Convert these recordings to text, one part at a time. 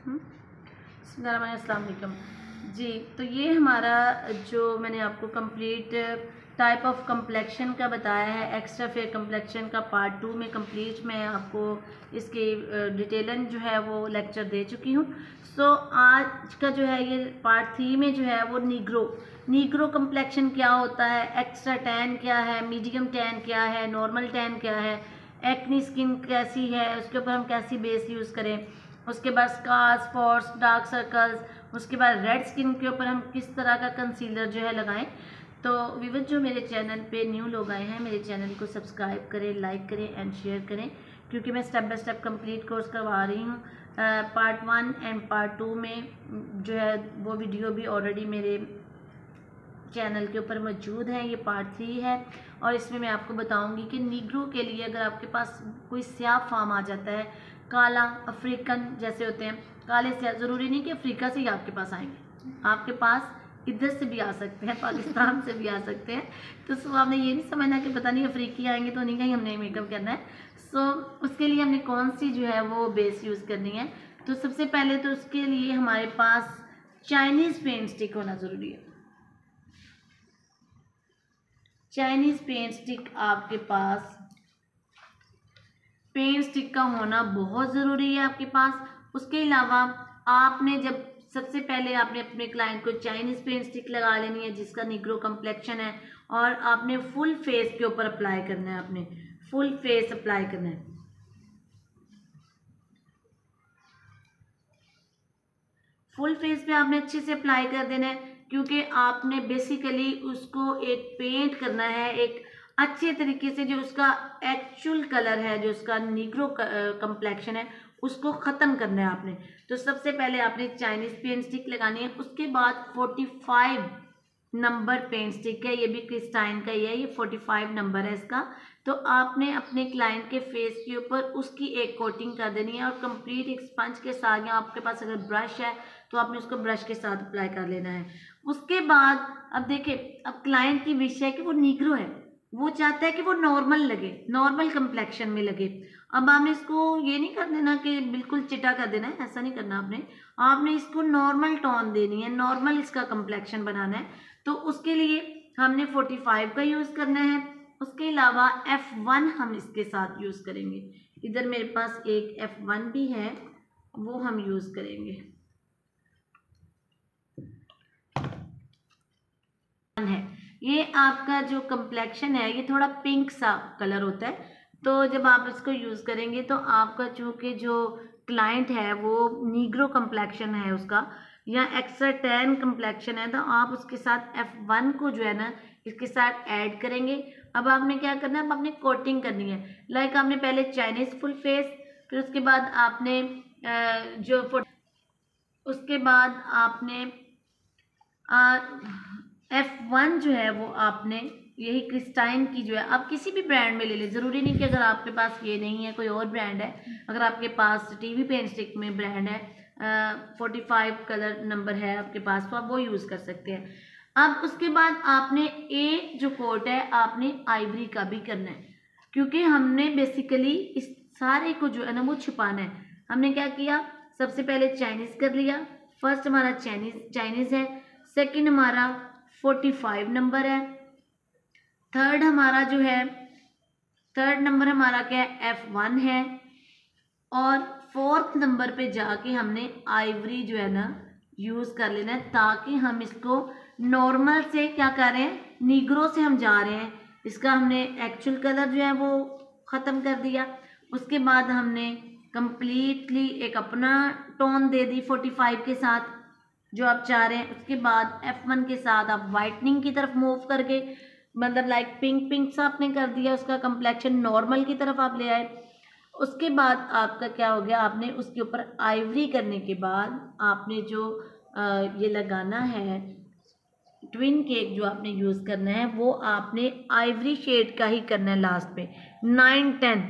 अस्सलाम वालेकुम जी। तो ये हमारा जो मैंने आपको कंप्लीट टाइप ऑफ कम्प्लेक्शन का बताया है, एक्स्ट्रा फेयर कम्प्लेक्शन का पार्ट 2 में कंप्लीट मैं आपको इसके डिटेलन जो है वो लेक्चर दे चुकी हूँ। सो आज का जो है ये पार्ट 3 में जो है वो नीग्रो कम्प्लेक्शन क्या होता है, एक्स्ट्रा टैन क्या है, मीडियम टैन क्या है, नॉर्मल टैन क्या है, एक्नी स्किन कैसी है, उसके ऊपर हम कैसी बेस यूज़ करें, उसके बाद स्कार्स, स्पॉट्स, डार्क सर्कल्स, उसके बाद रेड स्किन के ऊपर हम किस तरह का कंसीलर जो है लगाएं। तो व्यूअर जो मेरे चैनल पे न्यू लोग आए हैं, मेरे चैनल को सब्सक्राइब करें, लाइक करें एंड शेयर करें, क्योंकि मैं step by step complete course करवा रही हूँ। पार्ट 1 एंड पार्ट 2 में जो है वो वीडियो भी ऑलरेडी मेरे चैनल के ऊपर मौजूद है। ये पार्ट 3 है और इसमें मैं आपको बताऊंगी कि नीग्रो के लिए अगर आपके पास कोई स्याह फार्म आ जाता है, काला अफ्रीकन जैसे होते हैं, काले स्याह, ज़रूरी नहीं कि अफ्रीका से ही आपके पास आएंगे, आपके पास इधर से भी आ सकते हैं, पाकिस्तान से भी आ सकते हैं। तो आपने ये नहीं समझना कि पता नहीं अफ्रीकी आएंगे तो नहीं, कहीं हमने मेकअप करना है। उसके लिए हमने कौन सी जो है वो बेस यूज़ करनी है। तो सबसे पहले तो उसके लिए हमारे पास चाइनीज़ पेंट स्टिक होना ज़रूरी है। चाइनीज़ पेंट स्टिक आपके पास, पेंट स्टिक का होना बहुत ज़रूरी है आपके पास। उसके अलावा आपने जब सबसे पहले आपने अपने क्लाइंट को चाइनीज़ पेंट स्टिक लगा लेनी है जिसका नीग्रो कम्प्लेक्शन है, और आपने फुल फेस के ऊपर अप्लाई करना है, आपने फुल फेस अप्लाई करना है। फुल फेस पे आपने अच्छे से अप्लाई कर देना है, क्योंकि आपने बेसिकली उसको एक पेंट करना है एक अच्छे तरीके से, जो उसका एक्चुअल कलर है, जो उसका नीग्रो कम्प्लेक्शन है, उसको ख़त्म करना है आपने। तो सबसे पहले आपने चाइनीज़ पेंट स्टिक लगानी है। उसके बाद 45 नंबर पेंट स्टिक है, ये भी क्रिस्टाइन का ही है, ये 45 नंबर है इसका। तो आपने अपने क्लाइंट के फेस के ऊपर उसकी एक कोटिंग कर देनी है, और कंप्लीट एक स्पंज के साथ, या आपके पास अगर ब्रश है तो आपने उसको ब्रश के साथ अप्लाई कर लेना है। उसके बाद अब देखिए, अब क्लाइंट की विश है कि वो नीग्रो है, वो चाहता है कि वो नॉर्मल लगे, नॉर्मल कम्प्लेक्शन में लगे। अब आपने इसको ये नहीं कर देना कि बिल्कुल चिटा कर देना है, ऐसा नहीं करना आपने इसको नॉर्मल टोन देनी है, नॉर्मल इसका कम्प्लेक्शन बनाना है। तो उसके लिए हमने 45 का यूज़ करना है। उसके अलावा F1 हम इसके साथ यूज़ करेंगे। इधर मेरे पास एक F1 भी है, वो हम यूज़ करेंगे है। ये आपका जो कम्प्लेक्शन है ये थोड़ा पिंक सा कलर होता है, तो जब आप इसको यूज़ करेंगे तो आपका चूँकि जो क्लाइंट है वो नीग्रो कम्प्लेक्शन है उसका, या एक्स्ट्रा टैन कम्प्लेक्शन है, तो आप उसके साथ F1 को जो है ना इसके साथ ऐड करेंगे। अब आपने क्या करना है, अब आपने कोटिंग करनी है। लाइक आपने पहले चाइनीज़ फुल फेस, फिर उसके बाद आपने उसके बाद आपने F1 जो है वो आपने यही क्रिस्टाइन की जो है, आप किसी भी ब्रांड में ले लें, ज़रूरी नहीं कि अगर आपके पास ये नहीं है कोई और ब्रांड है, अगर आपके पास टीवी पेंट स्टिक में ब्रांड है 45 कलर नंबर है आपके पास, तो आप वो यूज़ कर सकते हैं। अब उसके बाद आपने एक जो कोट है आपने आइवरी का भी करना है, क्योंकि हमने बेसिकली इस सारे को जो है ना वो छुपाना है। हमने क्या किया, सबसे पहले चाइनीज़ कर लिया, फर्स्ट हमारा चाइनीज़ है, सेकंड हमारा 45 नंबर है, थर्ड नंबर हमारा क्या है, F1 है, और फोर्थ नंबर पे जाके हमने आइवरी जो है ना यूज़ कर लेना है, ताकि हम इसको नॉर्मल से क्या कर रहे हैं, नीग्रो से हम जा रहे हैं, इसका हमने एक्चुअल कलर जो है वो ख़त्म कर दिया। उसके बाद हमने कंप्लीटली एक अपना टोन दे दी 45 के साथ जो आप चाह रहे हैं। उसके बाद F1 के साथ आप वाइटनिंग की तरफ मूव करके, मतलब लाइक पिंक सा आपने कर दिया, उसका कम्प्लेक्शन नॉर्मल की तरफ आप ले आए। उसके बाद आपका क्या हो गया, आपने उसके ऊपर आइवरी करने के बाद आपने जो ये लगाना है ट्विन केक जो आपने यूज़ करना है, वो आपने आइवरी शेड का ही करना है लास्ट पे 9-10।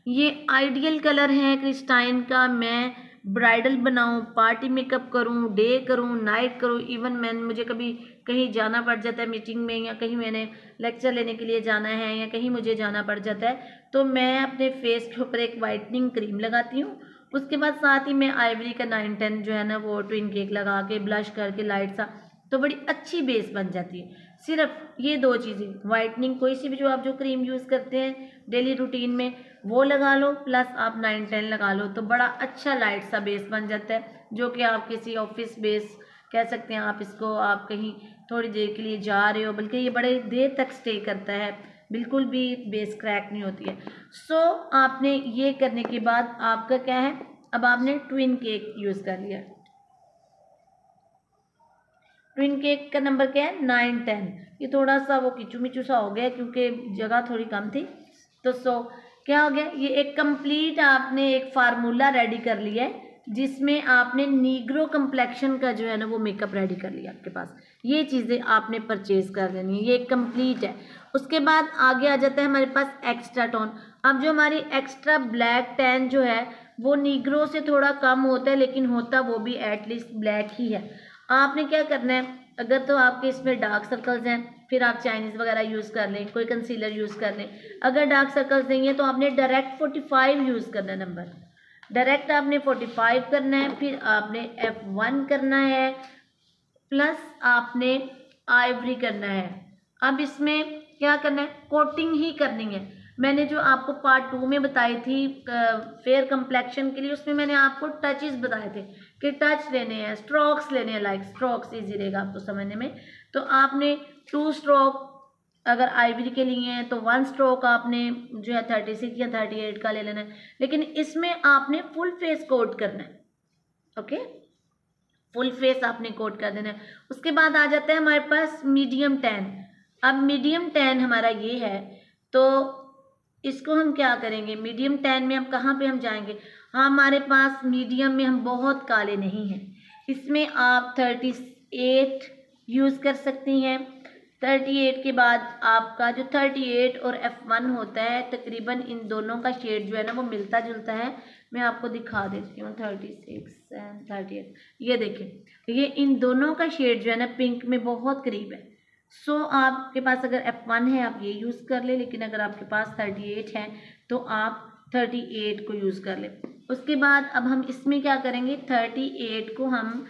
ये आइडियल कलर है क्रिस्टाइन का। मैं ब्राइडल बनाऊं, पार्टी मेकअप करूं, डे करूं, नाइट करूं, इवन मुझे कभी कहीं जाना पड़ जाता है मीटिंग में, या कहीं मैंने लेक्चर लेने के लिए जाना है, या कहीं मुझे जाना पड़ जाता है, तो मैं अपने फेस के ऊपर एक वाइटनिंग क्रीम लगाती हूँ उसके बाद साथ ही मैं आइवरी का 9-10 जो है ना वो ट्विन केक लगा के ब्लश करके लाइट सा, तो बड़ी अच्छी बेस बन जाती है। सिर्फ ये 2 चीज़ें, वाइटनिंग कोई सी भी जो आप जो क्रीम यूज़ करते हैं डेली रूटीन में वो लगा लो, प्लस आप 9-10 लगा लो, तो बड़ा अच्छा लाइट सा बेस बन जाता है, जो कि आप किसी ऑफिस बेस कह सकते हैं। आप इसको आप कहीं थोड़ी देर के लिए जा रहे हो, बल्कि ये बड़े देर तक स्टे करता है, बिल्कुल भी बेस क्रैक नहीं होती है। सो आपने ये करने के बाद आपका क्या है, अब आपने ट्विन केक यूज़ कर लिया। ट्विन केक का नंबर क्या है, 9-10। ये थोड़ा सा वो किचू मिचू सा हो गया क्योंकि जगह थोड़ी कम थी। तो क्या हो गया, ये एक कंप्लीट आपने एक फार्मूला रेडी कर लिया है, जिसमें आपने नीग्रो कम्प्लेक्शन का जो है ना वो मेकअप रेडी कर लिया आपके पास। ये चीज़ें आपने परचेज कर लेनी है, ये कंप्लीट है। उसके बाद आगे आ जाता है हमारे पास एक्स्ट्रा टोन। अब जो हमारी एक्स्ट्रा ब्लैक टैन जो है वो नीग्रो से थोड़ा कम होता है, लेकिन होता वो भी एटलीस्ट ब्लैक ही है। आपने क्या करना है, अगर तो आपके इसमें डार्क सर्कल्स हैं फिर आप चाइनीज़ वगैरह यूज़ कर लें, कोई कंसीलर यूज़ कर लें। अगर डार्क सर्कल्स नहीं है तो आपने डायरेक्ट 45 यूज़ करना है नंबर, डायरेक्ट आपने 45 करना है, फिर आपने F1 करना है, प्लस आपने आइवरी करना है। अब इसमें क्या करना है, कोटिंग ही करनी है। मैंने जो आपको पार्ट 2 में बताई थी फेयर कंप्लेक्शन के लिए, उसमें मैंने आपको टचेस बताए थे कि टच लेने हैं, स्ट्रोक्स लेने हैं, लाइक स्ट्रोक्स ईजी रहेगा आपको समझने में। तो आपने 2 स्ट्रोक अगर आइवरी के लिए हैं तो 1 स्ट्रोक आपने जो है 36 या 38 का ले लेना है, लेकिन इसमें आपने फुल फेस कोट करना है। ओके, फुल फेस आपने कोट कर देना है। उसके बाद आ जाता है हमारे पास मीडियम टैन। अब मीडियम टैन हमारा ये है, तो इसको हम क्या करेंगे, मीडियम टैन में हम कहाँ पे हम जाएंगे, हाँ हमारे पास मीडियम में हम बहुत काले नहीं हैं, इसमें आप 38 यूज़ कर सकती हैं। 38 के बाद आपका जो 38 और F1 होता है, तकरीबन इन दोनों का शेड जो है ना वो मिलता जुलता है। मैं आपको दिखा देती हूँ 36 एंड 38, ये देखें, ये इन दोनों का शेड जो है ना पिंक में बहुत करीब है। सो आपके पास अगर F1 है आप ये यूज़ कर ले, लेकिन अगर आपके पास 38 है तो आप 38 को यूज़ कर ले। उसके बाद अब हम इसमें क्या करेंगे, 38 को हम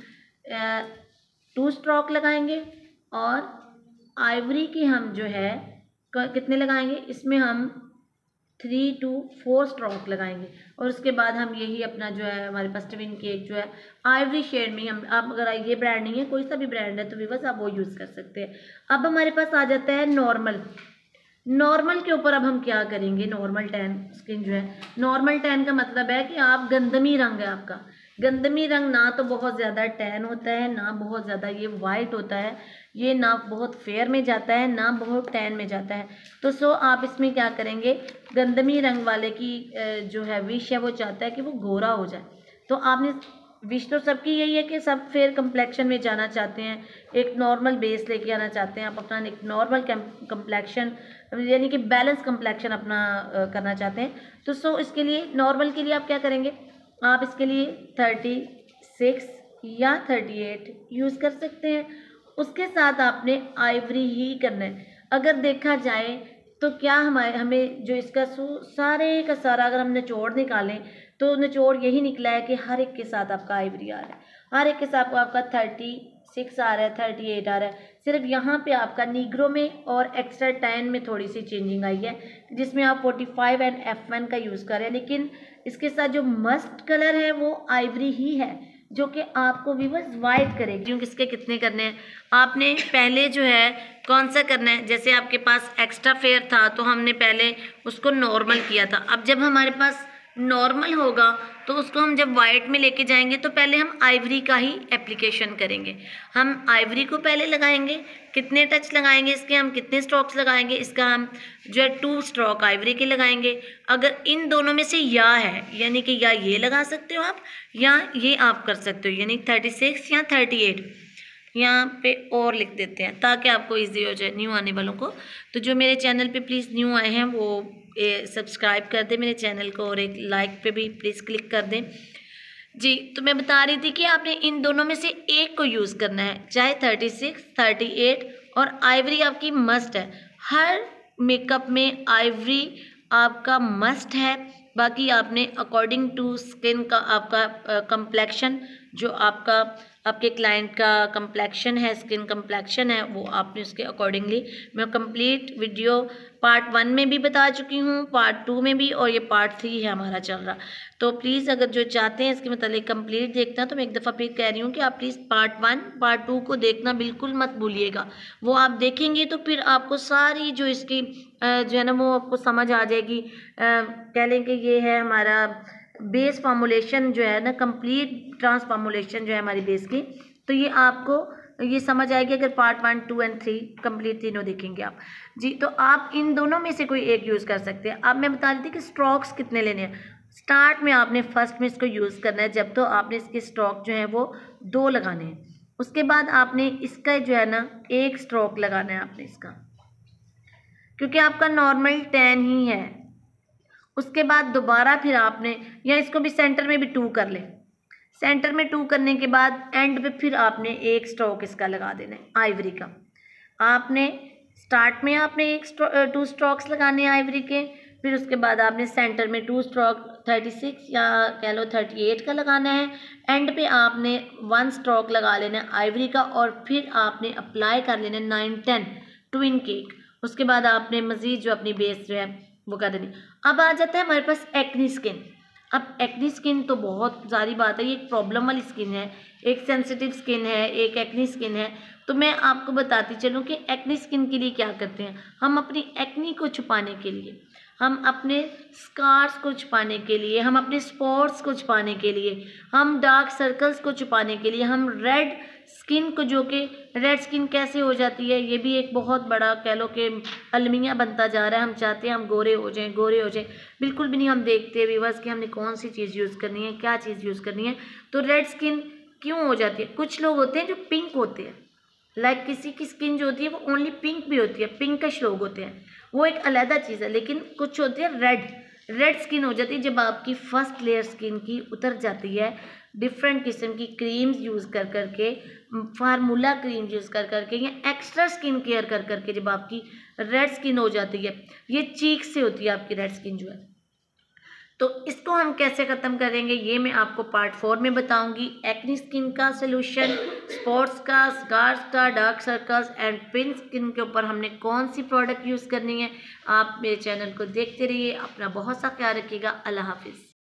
2 स्ट्रोक लगाएंगे, और आइवरी की हम जो है कितने लगाएंगे, इसमें हम 3 to 4 स्ट्रोक लगाएंगे। और उसके बाद हम यही अपना जो है हमारे पास ट्विन केक जो है आइवरी शेड में हम, आप अगर ये ब्रांड नहीं है कोई सा भी ब्रांड है तो विवस आप वो यूज़ कर सकते हैं। अब हमारे पास आ जाता है नॉर्मल। नॉर्मल के ऊपर अब हम क्या करेंगे, नॉर्मल टैन स्किन जो है, नॉर्मल टैन का मतलब है कि आप गंदमी रंग है आपका, गंदमी रंग ना तो बहुत ज़्यादा टैन होता है ना बहुत ज़्यादा ये वाइट होता है, ये ना बहुत फेयर में जाता है ना बहुत टैन में जाता है। तो आप इसमें क्या करेंगे, गंदमी रंग वाले की जो है विश है वो चाहता है कि वो गोरा हो जाए। तो आपने विश तो सबकी यही है कि सब फेयर कंप्लेक्शन में जाना चाहते हैं, एक नॉर्मल बेस लेके आना चाहते हैं, आप अपना एक नॉर्मल कंप्लेक्शन यानी कि बैलेंस कंप्लेक्शन अपना करना चाहते हैं। तो इसके लिए नॉर्मल के लिए आप क्या करेंगे, आप इसके लिए 36 या 38 यूज़ कर सकते हैं। उसके साथ आपने आइवरी ही करना है। अगर देखा जाए तो क्या हमें जो इसका सारे का सारा अगर हम निचोड़ निकालें तो निचोड़ यही निकला है कि हर एक के साथ आपका आइवरी आ रहा है, हर एक के साथ आपका 36 आ रहा है, 38 आ रहा है। सिर्फ यहाँ पे आपका नीग्रो में और एक्स्ट्रा टैन में थोड़ी सी चेंजिंग आई है, जिसमें आप 45 एंड F1 का यूज़ कर रहे हैं, लेकिन इसके साथ जो मस्ट कलर है वो आइवरी ही है, जो कि आपको व्यूअर्स वाइट करेगी। क्योंकि इसके कितने करने हैं, आपने पहले जो है कौन सा करना है, जैसे आपके पास एक्स्ट्रा फेयर था तो हमने पहले उसको नॉर्मल किया था। अब जब हमारे पास नॉर्मल होगा तो उसको हम जब वाइट में लेके जाएंगे तो पहले हम आइवरी का ही एप्लीकेशन करेंगे। हम आइवरी को पहले लगाएंगे, कितने टच लगाएंगे इसके, हम कितने स्ट्रोक्स लगाएंगे इसका, हम जो है 2 स्ट्रोक आइवरी के लगाएंगे। अगर इन दोनों में से या है, यानी कि या ये लगा सकते हो आप या ये आप कर सकते हो, यानी 36 या 38 यहाँ पे और लिख देते हैं ताकि आपको इजी हो जाए न्यू आने वालों को। तो जो मेरे चैनल पे प्लीज़ न्यू आए हैं वो सब्सक्राइब कर दें मेरे चैनल को, और एक लाइक पे भी प्लीज़ क्लिक कर दें जी। तो मैं बता रही थी कि आपने इन दोनों में से एक को यूज़ करना है, चाहे 36, 38, और आइवरी आपकी मस्ट है। हर मेकअप में आइवरी आपका मस्ट है, बाकी आपने अकॉर्डिंग टू स्किन का आपका कंप्लेक्शन, जो आपके क्लाइंट का कंप्लेक्शन है, स्किन कंप्लेक्शन है, वो आपने उसके अकॉर्डिंगली, मैं कंप्लीट वीडियो पार्ट 1 में भी बता चुकी हूँ, पार्ट 2 में भी, और ये पार्ट 3 है हमारा चल रहा। तो प्लीज़ अगर जो चाहते हैं इसके मतलब कंप्लीट देखना, तो मैं एक दफ़ा फिर कह रही हूँ कि आप प्लीज़ पार्ट 1 पार्ट 2 को देखना बिल्कुल मत भूलिएगा। वो आप देखेंगे तो फिर आपको सारी जो इसकी जो है ना वो आपको समझ आ जाएगी। कह लें कि ये है हमारा बेस फॉर्मुलेशन जो है ना, कंप्लीट ट्रांसफॉर्मुलेशन जो है हमारी बेस की। तो ये आपको ये समझ आएगी अगर पार्ट 1 2 एंड 3 कंप्लीट तीनों देखेंगे आप जी। तो आप इन दोनों में से कोई एक यूज़ कर सकते हैं। अब मैं बता रही थी कि स्ट्रोक्स कितने लेने हैं। स्टार्ट में आपने फर्स्ट में इसको यूज़ करना है, जब तो आपने इसके स्ट्रोक जो है वो 2 लगाने हैं। उसके बाद आपने इसका जो है ना 1 स्ट्रोक लगाना है आपने इसका, क्योंकि आपका नॉर्मल 10 ही है। उसके बाद दोबारा फिर आपने, या इसको भी सेंटर में भी 2 कर लें। सेंटर में 2 करने के बाद एंड पे फिर आपने 1 स्ट्रोक इसका लगा देना है आइवरी का। आपने स्टार्ट में आपने 2 स्ट्रोक्स लगाने हैं आइवरी के, फिर उसके बाद आपने सेंटर में 2 स्ट्रोक 36 या कह लो 38 का लगाना है। एंड पे आपने 1 स्ट्रोक लगा लेना है आइवरी का, और फिर आपने अप्लाई कर लेना 9-10 ट्विन केक। उसके बाद आपने मज़ीद जो अपनी बेस जो है वो कर देनी। अब आ जाता है हमारे पास एक्नी स्किन। अब एक्नी स्किन तो बहुत सारी बात है, ये एक प्रॉब्लम वाली स्किन है, एक सेंसिटिव स्किन है, एक एक्नी स्किन है। तो मैं आपको बताती चलूँ कि एक्नी स्किन के लिए क्या करते हैं हम। अपनी एक्नी को छुपाने के लिए, हम अपने स्कार्स को छुपाने के लिए, हम अपने स्पॉट्स को छुपाने के लिए, हम डार्क सर्कल्स को छुपाने के लिए, हम रेड स्किन को, जो कि रेड स्किन कैसे हो जाती है, ये भी एक बहुत बड़ा कह लो कि अलमिया बनता जा रहा है। हम चाहते हैं हम गोरे हो जाएं, गोरे हो जाएं, बिल्कुल भी नहीं हम देखते व्यूअर्स कि हमने कौन सी चीज़ यूज़ करनी है, क्या चीज़ यूज़ करनी है। तो रेड स्किन क्यों हो जाती है? कुछ लोग होते हैं जो पिंक होते हैं, लाइक किसी की स्किन जो होती है वो ओनली पिंक भी होती है, पिंकिश लोग होते हैं, वो एक अलग चीज़ है। लेकिन कुछ होती है रेड स्किन हो जाती है जब आपकी फर्स्ट लेयर स्किन की उतर जाती है। डिफरेंट किस्म की क्रीम्स यूज़ कर करके, फार्मूला क्रीम यूज़ कर करके, या एक्स्ट्रा स्किन केयर कर करके जब आपकी रेड स्किन हो जाती है, ये चीक से होती है आपकी रेड स्किन जो है। तो इसको हम कैसे ख़त्म करेंगे ये मैं आपको पार्ट 4 में बताऊंगी। एक्नी स्किन का सलूशन, स्पॉट्स का, स्कार्स का, dark circles and pin skin के ऊपर हमने कौन सी प्रोडक्ट यूज़ करनी है। आप मेरे चैनल को देखते रहिए, अपना बहुत सा ख्याल रखिएगा। अल्लाह हाफिज़।